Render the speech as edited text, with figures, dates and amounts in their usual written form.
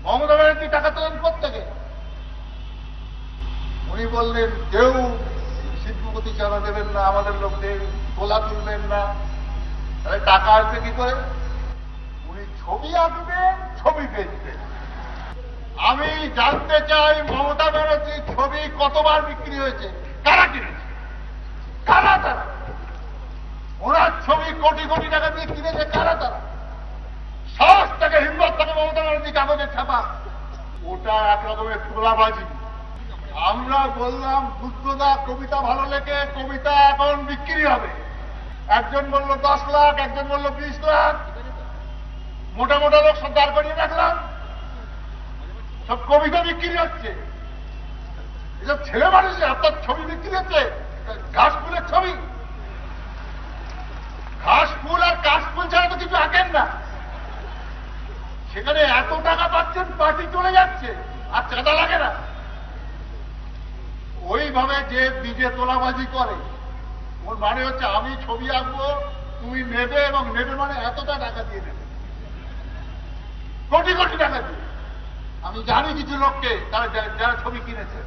মমতা ব্যানার্জি টাকা তোলেন কোত্থেকে? উনি বললেন কেউ শিল্পপতি চাঁদা দেবেন না, আমাদের লোকদের তোলা তুলবেন না, তাহলে টাকা আসবে কি করে? উনি ছবি আঁকবেন, ছবি বেচবেন। আমি জানতে চাই মমতা ব্যানার্জির ছবি কতবার বিক্রি হয়েছে, কারা কিনেছে, কারা তারা? ওনার ছবি কোটি কোটি টাকা দিয়ে কিনেছে কারা তারা? সাহস থেকে, হিম্মত থেকে মমতা ব্যানার্জি কাগজের ছাপা, ওটা এক রকমের তোলাবাজি। আমরা বললাম বুদ্ধদা কবিতা ভালো লেখে, কবিতা এখন বিক্রি হবে। একজন বলল 10 লাখ, একজন বলল 20 লাখ, মোটা মোটা লোক সব দাঁড় করিয়ে রাখলাম, সব কবিতা বিক্রি হচ্ছে। এসব ছেলে মানুষের আপনার ছবি বিক্রি হচ্ছে, ঘাস ফুলের ছবি। ঘাস ফুল আর কাশ ফুল ছাড়া তো কিছু আঁকেন না। সেখানে এত টাকা পাচ্ছেন, পার্টি চলে যাচ্ছে, আর চাঁদা লাগে না। ওইভাবে যে নিজে তোলাবাজি করে, ওর মানে হচ্ছে আমি ছবি আঁকবো, তুমি নেবে, এবং নেবে মানে এতটা টাকা দিয়ে নেবে, কোটি কোটি টাকা দিয়ে। আমি জানি কিছু লোককে, তারা যারা ছবি কিনেছে।